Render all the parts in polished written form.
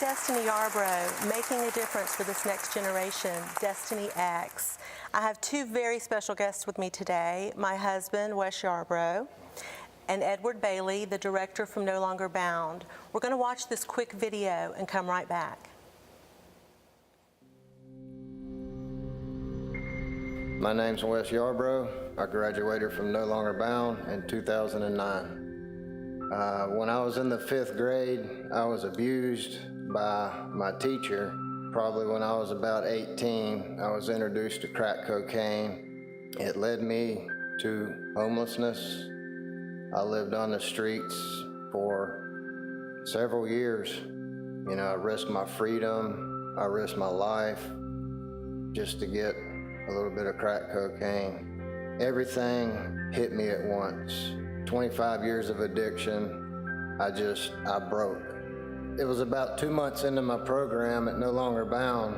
Wes Yarbrough, making a difference for this next generation, Destiny X. I have two very special guests with me today, my husband, Wes Yarbrough, and Edward Bailey, the director from No Longer Bound. We're going to watch this quick video and come right back. My name's Wes Yarbrough. I graduated from No Longer Bound in 2009. When I was in the 5th grade, I was abused by my teacher. Probably when I was about 18, I was introduced to crack cocaine. It led me to homelessness. I lived on the streets for several years. You know, I risked my freedom, I risked my life just to get a little bit of crack cocaine. Everything hit me at once. 25 years of addiction, I broke. It was about 2 months into my program at No Longer Bound.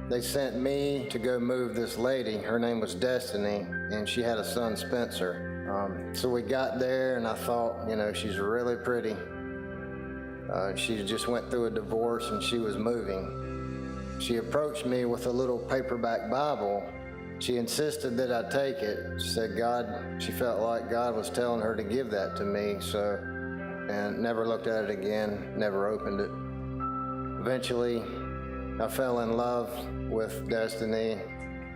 They sent me to go move this lady. Her name was Destiny, and she had a son, Spencer. So we got there, and I thought, you know, she's really pretty. She just went through a divorce, and she was moving. She approached me with a little paperback Bible. She insisted that I take it. She said she felt like God was telling her to give that to me, and never looked at it again, never opened it. Eventually, I fell in love with Destiny,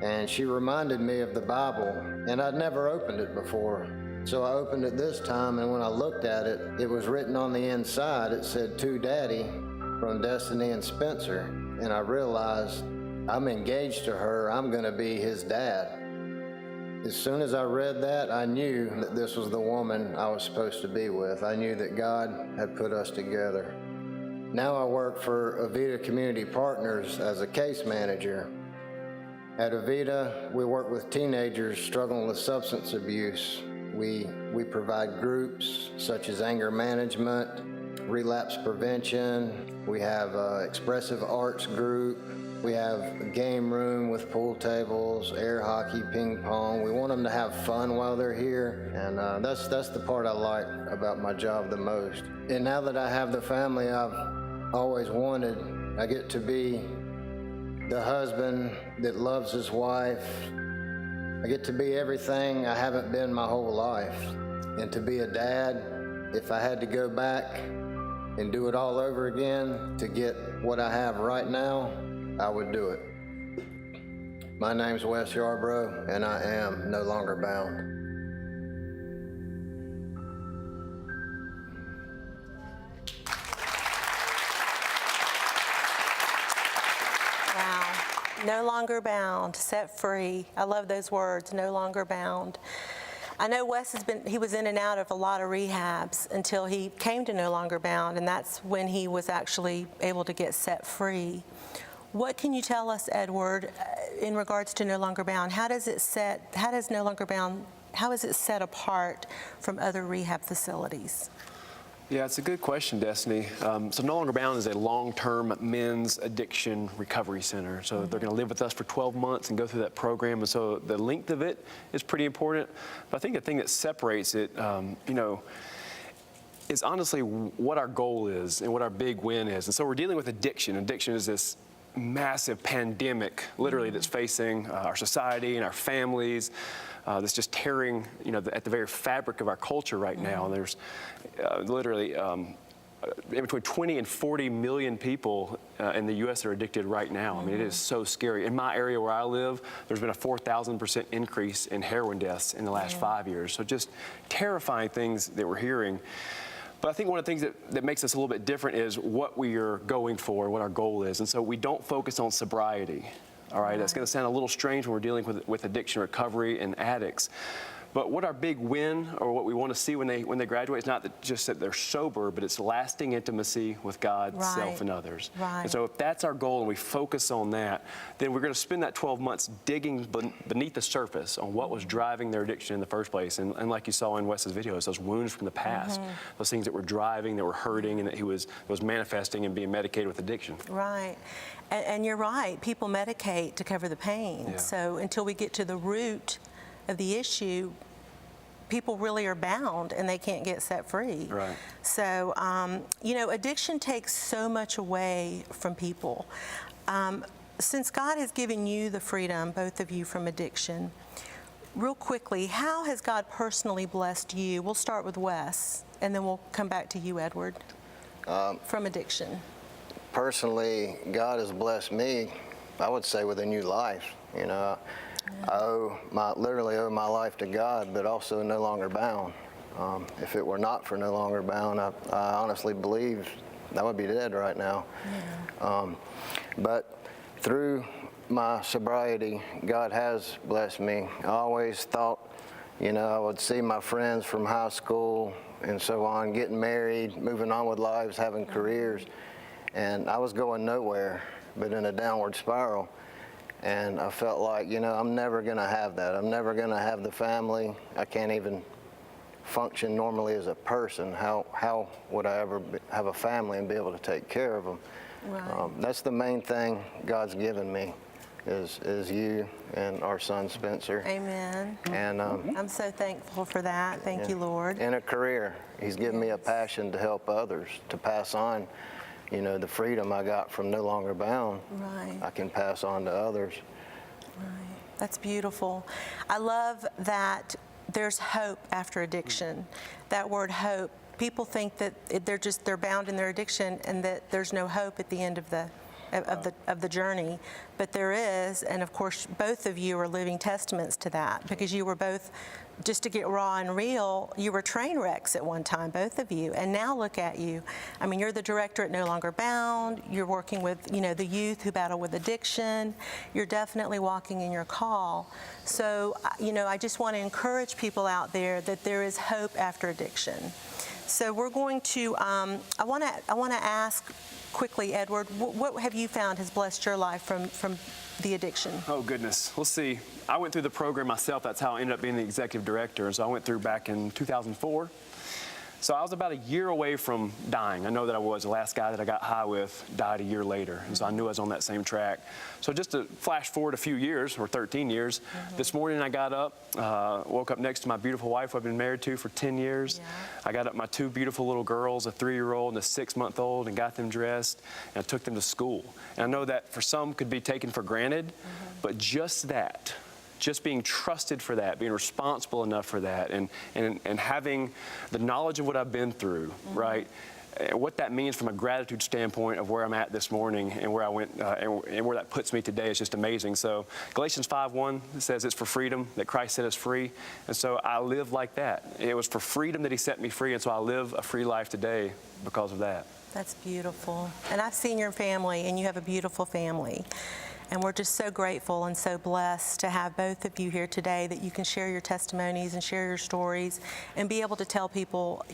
and she reminded me of the Bible, and I'd never opened it before. So I opened it this time, and when I looked at it, it was written on the inside. It said, "To Daddy," from Destiny and Spencer, and I realized I'm engaged to her. I'm gonna be his dad. As soon as I read that, I knew that this was the woman I was supposed to be with. I knew that God had put us together. Now I work for Avita Community Partners as a case manager. At Avita, we work with teenagers struggling with substance abuse. We provide groups such as anger management, relapse prevention. We have an expressive arts group. We have a game room with pool tables, air hockey, ping pong. We want them to have fun while they're here, and that's the part I like about my job the most. And now that I have the family I've always wanted, I get to be the husband that loves his wife. I get to be everything I haven't been my whole life. And to be a dad, if I had to go back and do it all over again to get what I have right now, I would do it. My name's Wes Yarbrough, and I am No Longer Bound. Wow. No longer bound, set free. I love those words, no longer bound. I know Wes he was in and out of a lot of rehabs until he came to No Longer Bound, and that's when he was actually able to get set free. What can you tell us, Edward, in regards to No Longer Bound? How is it set apart from other rehab facilities? Yeah, it's a good question, Destiny. So No Longer Bound is a long-term men's addiction recovery center. So they're going to live with us for 12 months and go through that program. And so the length of it is pretty important. But I think the thing that separates it, you know, is honestly what our goal is and what our big win is. And so we're dealing with addiction. Addiction is this massive pandemic, literally, that's facing our society and our families. That's just tearing, you know, at the very fabric of our culture right now. And there's literally in between 20 and 40 million people in the U.S. that are addicted right now. I mean, it is so scary. In my area where I live, there's been a 4,000% increase in heroin deaths in the last 5 years. So just terrifying things that we're hearing. But I think one of the things that makes us a little bit different is what we are going for, what our goal is. And so we don't focus on sobriety. All right, that's going to sound a little strange when we're dealing with addiction recovery and addicts. But what our big win, or what we want to see when they graduate, is not just that they're sober, but it's lasting intimacy with God, self, and others. Right. And so if that's our goal and we focus on that, then we're going to spend that 12 months digging beneath the surface on what was driving their addiction in the first place. And like you saw in Wes's videos, those wounds from the past, those things that were driving, that were hurting, and that he was manifesting and being medicated with addiction. Right. And you're right, people medicate to cover the pain. Yeah. So until we get to the root of the issue, people really are bound and they can't get set free. Right. So, addiction takes so much away from people. Since God has given you the freedom, both of you, from addiction, real quickly, how has God personally blessed you? We'll start with Wes, and then we'll come back to you, Edward, from addiction. Personally, God has blessed me, I would say, with a new life. I literally owe my life to God, but also no longer bound. If it were not for no longer bound, I honestly believe I would be dead right now. Yeah. But through my sobriety, God has blessed me. I always thought, I would see my friends from high school and so on, getting married, moving on with lives, having careers, and I was going nowhere, but in a downward spiral. And I felt like, I'm never going to have that. I'm never going to have the family. I can't even function normally as a person. How would I ever have a family and be able to take care of them? Right. That's the main thing God's given me, is you and our son Spencer. Amen. And I'm so thankful for that. Thank you, Lord. And a career. He's given me a passion to help others, to pass on, the freedom I got from No Longer Bound. Right. I can pass on to others. Right. That's beautiful. I love that there's hope after addiction. That word hope. People think that they're bound in their addiction and that there's no hope at the end of the journey, but there is. And of course, both of you are living testaments to that, because you were both, just to get raw and real, you were train wrecks at one time, both of you, and now look at you. I mean, you're the director at No Longer Bound. You're working with the youth who battle with addiction. You're definitely walking in your call. So I just want to encourage people out there that there is hope after addiction. So we're going to, I want to ask quickly, Edward, what have you found has blessed your life from the addiction? Oh, goodness. Let's see. I went through the program myself. That's how I ended up being the executive director. So I went through back in 2004. So I was about a year away from dying. I know that I was. The last guy that I got high with died a year later. And so I knew I was on that same track. So just to flash forward a few years, or 13 years, this morning I got up, woke up next to my beautiful wife who I've been married to for 10 years. Yeah. I got up my two beautiful little girls, a 3-year-old and a 6-month-old, and got them dressed, and I took them to school. And I know that for some could be taken for granted, but just that, just being trusted for that, being responsible enough for that, and having the knowledge of what I've been through, right? And what that means from a gratitude standpoint of where I'm at this morning and where I went and where that puts me today is just amazing. So Galatians 5:1 says it's for freedom that Christ set us free. And so I live like that. It was for freedom that he set me free, and so I live a free life today because of that. That's beautiful. And I've seen your family, and you have a beautiful family. And we're just so grateful and so blessed to have both of you here today, that you can share your testimonies and share your stories and be able to tell people,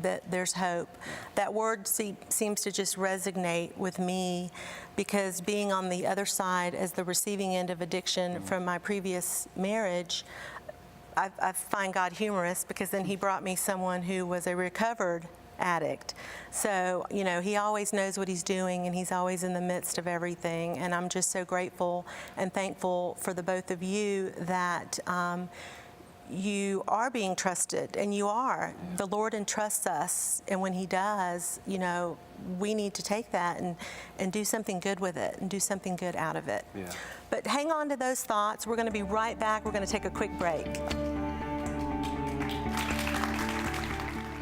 that there's hope. That word seems to just resonate with me, because being on the other side as the receiving end of addiction from my previous marriage, I find God humorous, because then he brought me someone who was a recovered addict. So, he always knows what he's doing, and he's always in the midst of everything. And I'm just so grateful and thankful for the both of you that you are being trusted, and you are. The Lord entrusts us, and when he does, we need to take that and do something good with it, and do something good out of it. Yeah. But hang on to those thoughts. We're going to be right back. We're going to take a quick break.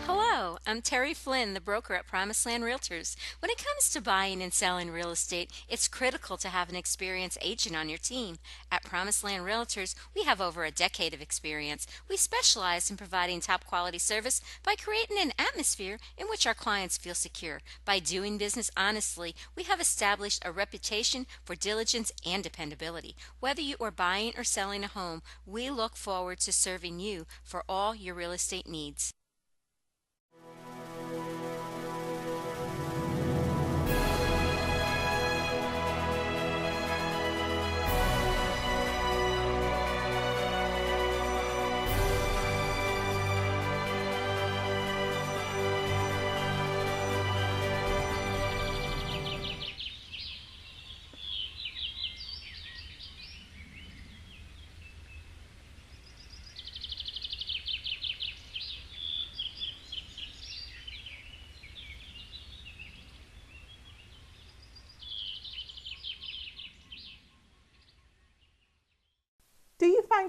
Hello, I'm Terry Flynn, the broker at Promised Land Realtors. When it comes to buying and selling real estate, it's critical to have an experienced agent on your team. At Promised Land Realtors, we have over a decade of experience. We specialize in providing top quality service by creating an atmosphere in which our clients feel secure. By doing business honestly, we have established a reputation for diligence and dependability. Whether you are buying or selling a home, we look forward to serving you for all your real estate needs.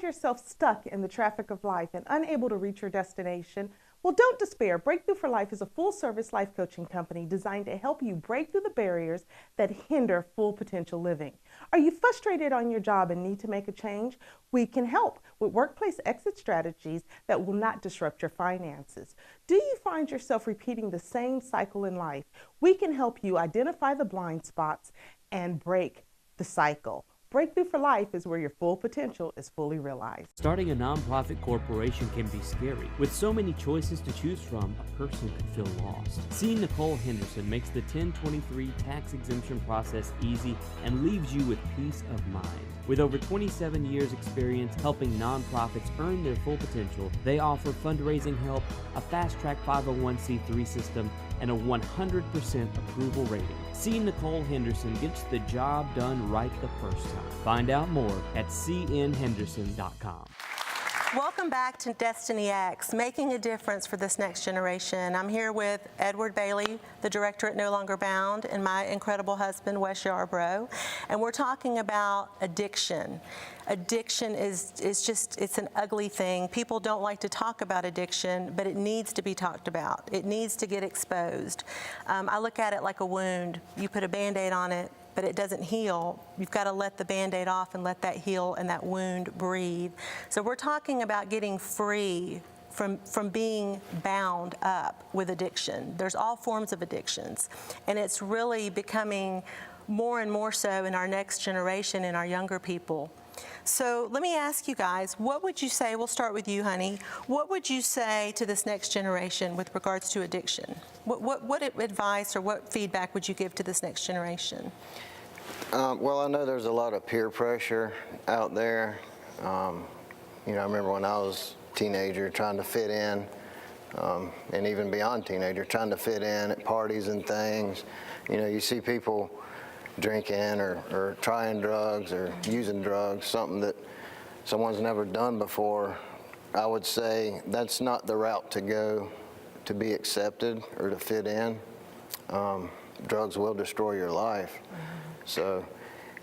find yourself stuck in the traffic of life and unable to reach your destination? Well, don't despair. Breakthrough for Life is a full-service life coaching company designed to help you break through the barriers that hinder full potential living. Are you frustrated on your job and need to make a change? We can help with workplace exit strategies that will not disrupt your finances. Do you find yourself repeating the same cycle in life? We can help you identify the blind spots and break the cycle. Breakthrough for Life is where your full potential is fully realized. Starting a nonprofit corporation can be scary. With so many choices to choose from, a person could feel lost. See Nicole Henderson makes the 1023 tax exemption process easy and leaves you with peace of mind. With over 27 years experience helping nonprofits earn their full potential, they offer fundraising help, a fast-track 501c3 system, and a 100% approval rating. See Nicole Henderson gets the job done right the first time. Find out more at cnhenderson.com. Welcome back to Destiny X, making a difference for this next generation. I'm here with Edward Bailey, the director at No Longer Bound, and my incredible husband, Wes Yarbrough, and we're talking about addiction. Addiction is just, it's an ugly thing. People don't like to talk about addiction, but it needs to be talked about. It needs to get exposed. I look at it like a wound. You put a Band-Aid on it, but it doesn't heal. You've got to let the Band-Aid off and let that heal and that wound breathe. So we're talking about getting free from being bound up with addiction. There's all forms of addictions, and it's really becoming more and more so in our next generation, in our younger people. So let me ask you guys, what would you say, we'll start with you, honey, what would you say to this next generation with regards to addiction? What advice or what feedback would you give to this next generation? Well, I know there's a lot of peer pressure out there. I remember when I was a teenager trying to fit in, and even beyond teenager, trying to fit in at parties and things. You see people drinking or trying drugs or using drugs, something that someone's never done before. I would say that's not the route to go to be accepted or to fit in. Drugs will destroy your life. So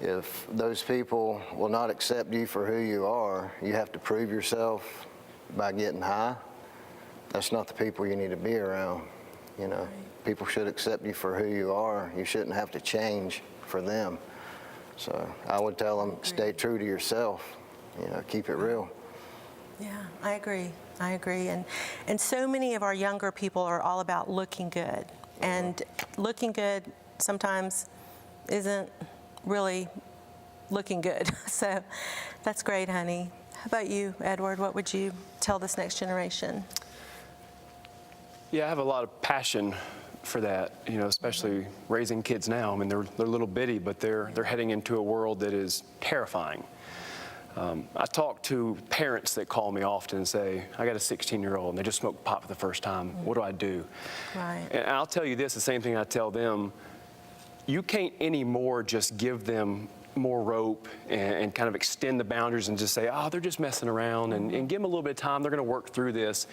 if those people will not accept you for who you are, you have to prove yourself by getting high. That's not the people you need to be around. People should accept you for who you are. You shouldn't have to change for them. So I would tell them, stay true to yourself, keep it real. Yeah, I agree. And so many of our younger people are all about looking good. And looking good sometimes isn't really looking good. So that's great, honey. How about you, Edward? What would you tell this next generation? Yeah, I have a lot of passion for that, especially raising kids now. I mean, they're little bitty, but they're heading into a world that is terrifying. I talk to parents that call me often and say, I got a 16-year-old and they just smoked pot for the first time. What do I do? Right. And I'll tell you this, the same thing I tell them. You can't anymore just give them more rope and kind of extend the boundaries and just say, oh, they're just messing around, and give them a little bit of time. They're going to work through this.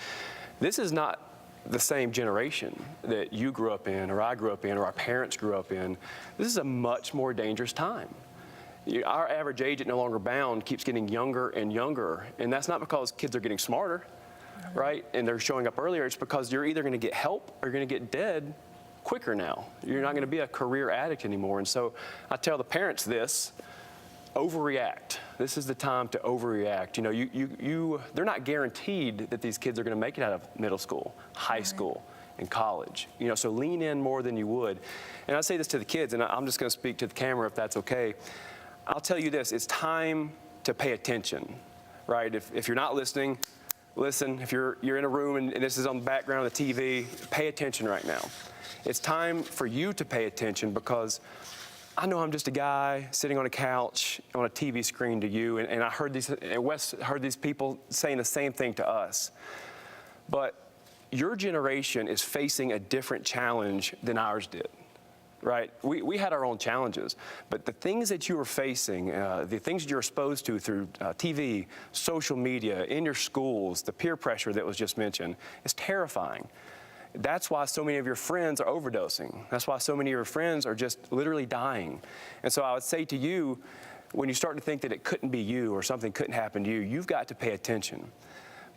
This is not the same generation that you grew up in, or I grew up in, or our parents grew up in. This is a much more dangerous time. Our average age at No Longer Bound keeps getting younger and younger, and that's not because kids are getting smarter, right? And they're showing up earlier. It's because you're either going to get help or you're going to get dead quicker now. You're not going to be a career addict anymore. And so I tell the parents this, overreact. This is the time to overreact. They're not guaranteed that these kids are going to make it out of middle school, high school, and college. So lean in more than you would. And I say this to the kids, and I'm just going to speak to the camera if that's okay. I'll tell you this, it's time to pay attention, right? If you're not listening, listen. If you're in a room and this is on the background of the TV, pay attention right now. It's time for you to pay attention, because I know I'm just a guy sitting on a couch on a TV screen to you, and I heard Wes heard these people saying the same thing to us. But your generation is facing a different challenge than ours did, right? We had our own challenges, but the things that you were facing, the things that you're exposed to through TV, social media, in your schools, the peer pressure that was just mentioned, is terrifying. That's why so many of your friends are overdosing. That's why so many of your friends are just literally dying. And so I would say to you, when you start to think that it couldn't be you or something couldn't happen to you, you've got to pay attention.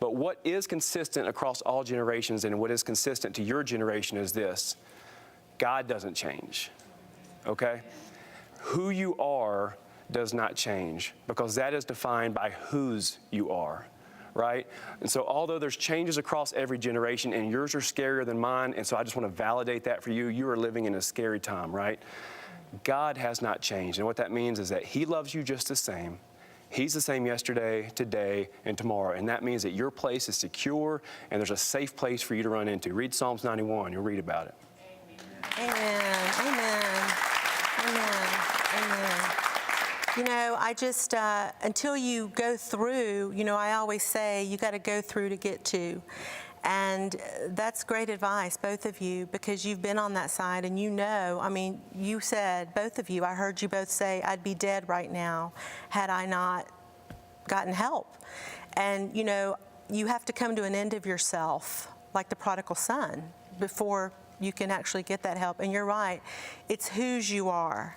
But what is consistent across all generations and what is consistent to your generation is this: God doesn't change, okay? Who you are does not change, because that is defined by whose you are, right? And so although there's changes across every generation, and yours are scarier than mine, and so I just want to validate that for you, you are living in a scary time, right? God has not changed, and what that means is that He loves you just the same. He's the same yesterday, today, and tomorrow, and that means that your place is secure and there's a safe place for you to run into. Read Psalms 91, you'll read about it. Amen. Amen. Amen. Amen. You know, I just, until you go through, you know, I always say you got to go through to get to. And that's great advice, both of you, because you've been on that side and you know, I mean, you said, both of you, I heard you both say, I'd be dead right now had I not gotten help. And, you know, you have to come to an end of yourself, like the prodigal son, before you can actually get that help. And you're right, it's whose you are.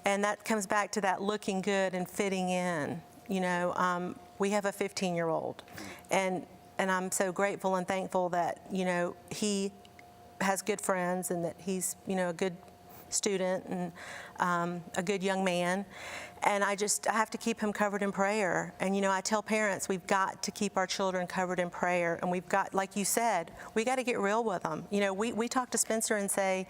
And that comes back to that looking good and fitting in. You know, we have a 15-year-old, and I'm so grateful and thankful that, you know, he has good friends and that he's, you know, a good student and a good young man. And I have to keep him covered in prayer. And, you know, I tell parents we've got to keep our children covered in prayer. And we've got, like you said, we got to get real with them. You know, we talk to Spencer and say,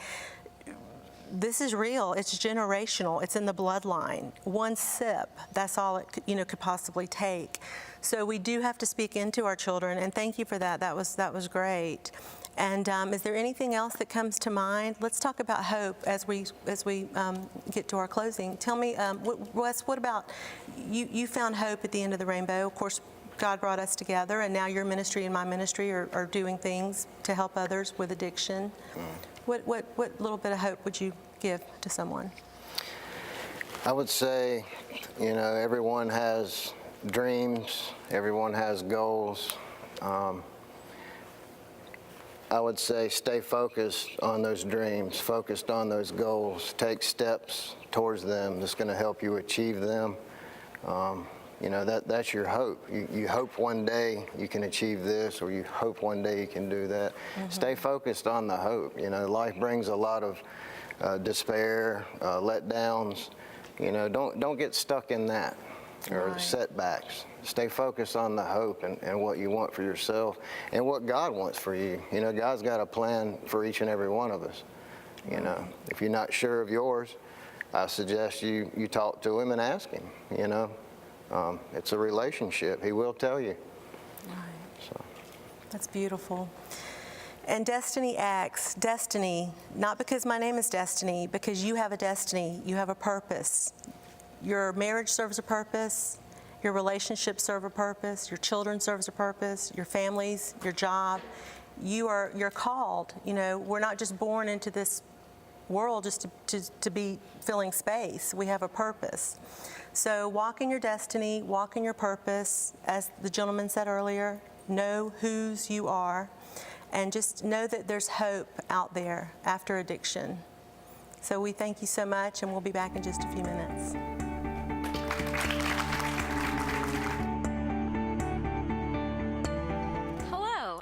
this is real. It's generational. It's in the bloodline. One sip, that's all it could possibly take. So we do have to speak into our children, and thank you for that. That was great. And is there anything else that comes to mind? Let's talk about hope as we get to our closing. Tell me, Wes, what about you? Found hope at the end of the rainbow. Of course, God brought us together, and now your ministry and my ministry are doing things to help others with addiction. What little bit of hope would you give to someone? I would say, you know, everyone has dreams, everyone has goals. I would say stay focused on those dreams, focused on those goals. Take steps towards them that's going to help you achieve them. You know, that's your hope. You hope one day you can achieve this, or you hope one day you can do that. Mm-hmm. Stay focused on the hope. You know, life brings a lot of despair, letdowns. You know, don't get stuck in that, or right. setbacks. Stay focused on the hope and what you want for yourself and what God wants for you. You know, God's got a plan for each and every one of us. You know, if you're not sure of yours, I suggest you talk to Him and ask Him, you know. It's a relationship. He will tell you. Right. So. That's beautiful. And Destiny acts, destiny, not because my name is Destiny, because you have a destiny, you have a purpose. Your marriage serves a purpose, your relationships serve a purpose, your children serves a purpose, your families, your job. You're called. You know, we're not just born into this world just to be filling space. We have a purpose. So walk in your destiny, walk in your purpose. As the gentleman said earlier, know whose you are, and just know that there's hope out there after addiction. So we thank you so much, and we'll be back in just a few minutes.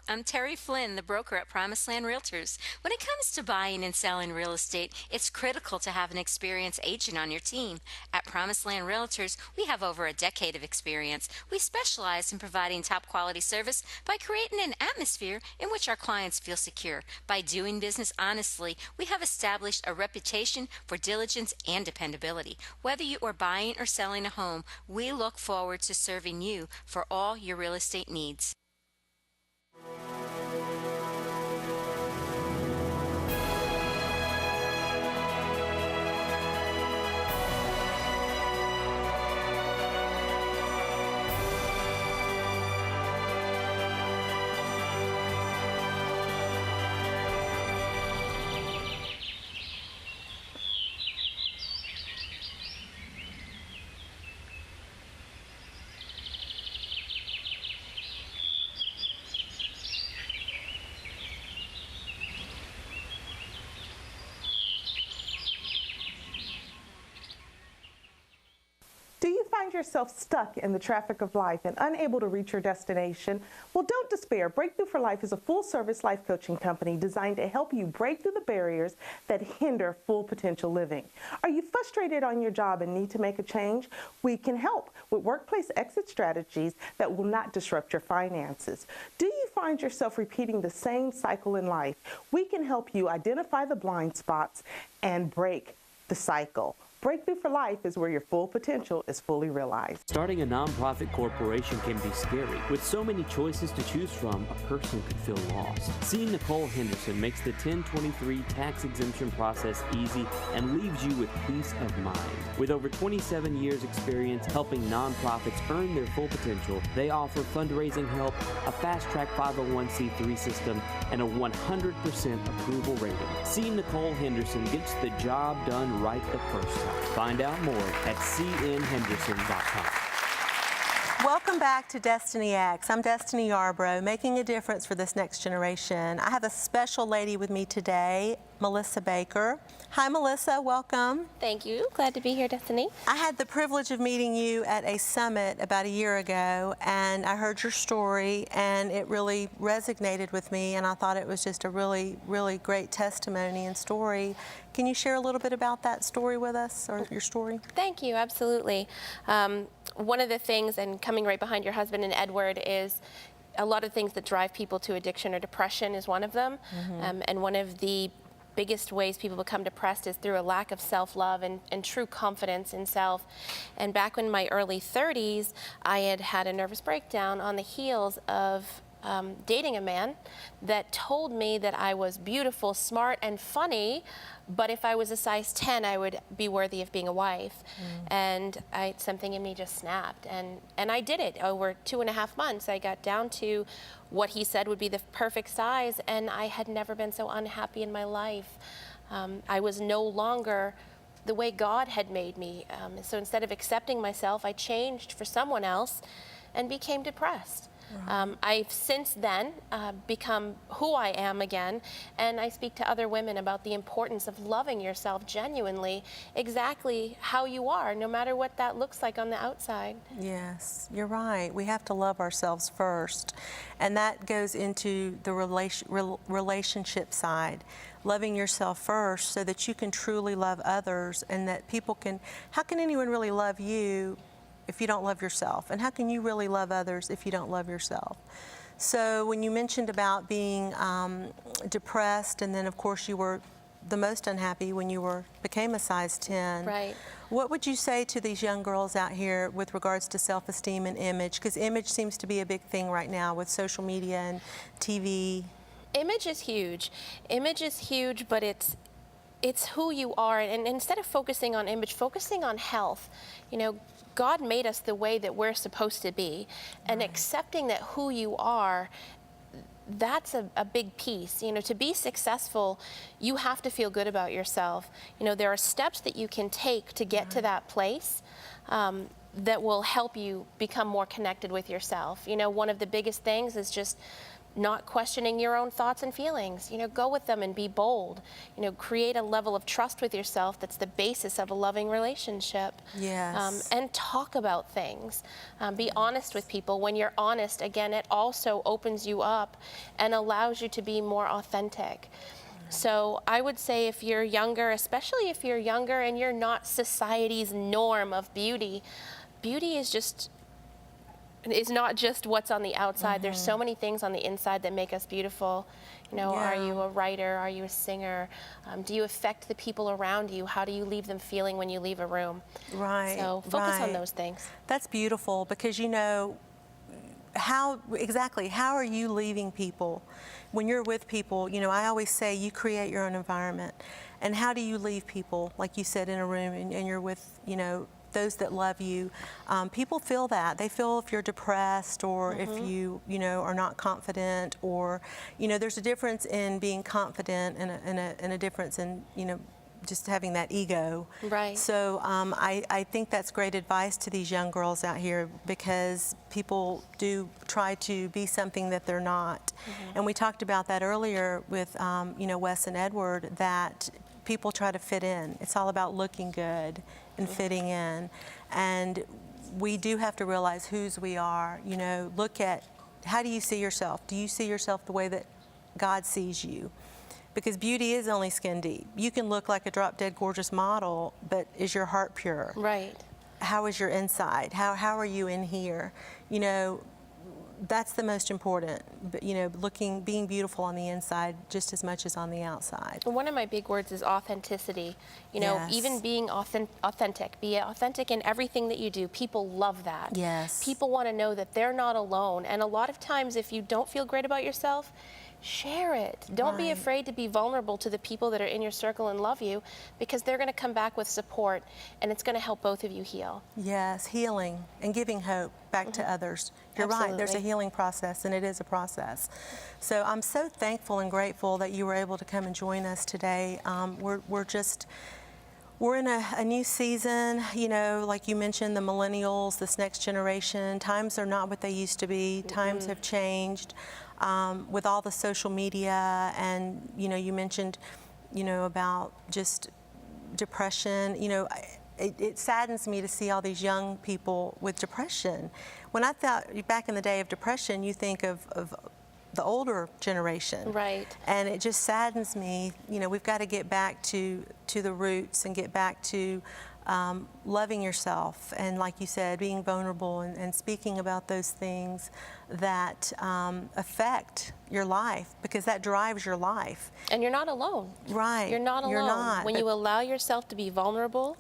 I'm Terry Flynn, the broker at Promised Land Realtors. When it comes to buying and selling real estate, it's critical to have an experienced agent on your team. At Promised Land Realtors, we have over a decade of experience. We specialize in providing top quality service by creating an atmosphere in which our clients feel secure. By doing business honestly, we have established a reputation for diligence and dependability. Whether you are buying or selling a home, we look forward to serving you for all your real estate needs. you find yourself stuck in the traffic of life and unable to reach your destination? Well, don't despair. Breakthrough for Life is a full-service life coaching company designed to help you break through the barriers that hinder full potential living. Are you frustrated on your job and need to make a change? We can help with workplace exit strategies that will not disrupt your finances. Do you find yourself repeating the same cycle in life? We can help you identify the blind spots and break the cycle. Breakthrough for Life is where your full potential is fully realized. Starting a nonprofit corporation can be scary. With so many choices to choose from, a person could feel lost. Seeing Nicole Henderson makes the 1023 tax exemption process easy and leaves you with peace of mind. With over 27 years experience helping nonprofits earn their full potential, they offer fundraising help, a fast-track 501c3 system, and a 100% approval rating. See Nicole Henderson gets the job done right the first time. Find out more at cnhenderson.com. Welcome back to Destiny X. I'm Destiny Yarbrough, making a difference for this next generation. I have a special lady with me today, Melissa Baker. Hi, Melissa. Welcome. Thank you. Glad to be here, Destiny. I had the privilege of meeting you at a summit about a year ago, and I heard your story, and it really resonated with me, and I thought it was just a really, really great testimony and story. Can you share a little bit about that story with us, or your story? Thank you. Absolutely. One of the things, and coming right behind your husband and Edward, is a lot of things that drive people to addiction or depression is one of them. And one of the biggest ways people become depressed is through a lack of self-love and true confidence in self. And back in my early 30s, I had a nervous breakdown on the heels of dating a man that told me that I was beautiful, smart, and funny, but if I was a size 10, I would be worthy of being a wife. And something in me just snapped, and I did it. Over 2.5 months, I got down to what he said would be the perfect size, and I had never been so unhappy in my life. I was no longer the way God had made me. So instead of accepting myself, I changed for someone else and became depressed. I've since then become who I am again, and I speak to other women about the importance of loving yourself genuinely, exactly how you are, no matter what that looks like on the outside. Yes, you're right. We have to love ourselves first, and that goes into the relationship side. Loving yourself first so that you can truly love others, and that people can, how can anyone really love you if you don't love yourself? And how can you really love others if you don't love yourself? So when you mentioned about being depressed, and then of course you were the most unhappy when you became a size 10. Right. What would you say to these young girls out here with regards to self-esteem and image? Because image seems to be a big thing right now with social media and TV. Image is huge. Image is huge, but it's who you are, and instead of focusing on image, focusing on health. You know, God made us the way that we're supposed to be, and accepting that who you are, that's a big piece. You know, to be successful, you have to feel good about yourself. You know, there are steps that you can take to get to that place that will help you become more connected with yourself. You know, one of the biggest things is just not questioning your own thoughts and feelings. You know, go with them and be bold. You know, create a level of trust with yourself that's the basis of a loving relationship. Yes. And talk about things. Be honest with people. When you're honest, again, it also opens you up and allows you to be more authentic. So I would say if you're younger, especially if you're younger and you're not society's norm of beauty, beauty is not just what's on the outside. There's so many things on the inside that make us beautiful. You know, are you a writer? Are you a singer? Do you affect the people around you? How do you leave them feeling when you leave a room? Right. So focus on those things. That's beautiful, because you know, how are you leaving people? When you're with people, you know, I always say you create your own environment. And how do you leave people, like you said, in a room and you're with, you know, those that love you? People feel that. They feel if you're depressed, or if you know, are not confident, or, you know, there's a difference in being confident and a difference in, you know, just having that ego. Right. So I think that's great advice to these young girls out here, because people do try to be something that they're not. And we talked about that earlier with, you know, Wes and Edward, that people try to fit in. It's all about looking good and fitting in. And we do have to realize whose we are. You know, look at, how do you see yourself? Do you see yourself the way that God sees you? Because beauty is only skin deep. You can look like a drop-dead gorgeous model, but is your heart pure? Right. How is your inside? How are you in here? You know, that's the most important. But, you know, being beautiful on the inside just as much as on the outside. One of my big words is authenticity. You know, Yes. even being authentic. Be authentic in everything that you do. People love that. Yes. People want to know that they're not alone. And a lot of times, if you don't feel great about yourself, share it. Don't be Right. afraid to be vulnerable to the people that are in your circle and love you, because they're going to come back with support, and it's going to help both of you heal. Yes, healing and giving hope back to others. You're right, there's a Absolutely. healing process, and it is a process. So I'm so thankful and grateful that you were able to come and join us today. We're in a new season, you know, like you mentioned, the millennials, this next generation. Times are not what they used to be. Times have changed with all the social media, and, you know, you mentioned, you know, about just depression. You know, it saddens me to see all these young people with depression. When I thought back in the day of depression, you think of the older generation. Right. And it just saddens me. You know, we've got to get back to the roots and get back to loving yourself, and, like you said, being vulnerable and speaking about those things that affect your life, because that drives your life. And you're not alone. Right. You're not alone. You're not. When you allow yourself to be vulnerable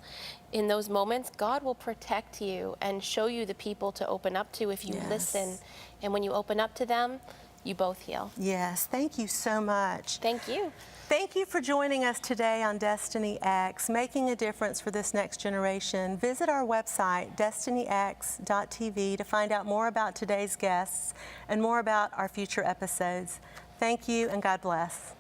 in those moments, God will protect you and show you the people to open up to if you Yes. listen. And when you open up to them, you both heal. Yes, thank you so much. Thank you. Thank you for joining us today on Destiny X, making a difference for this next generation. Visit our website, destinyx.tv, to find out more about today's guests and more about our future episodes. Thank you, and God bless.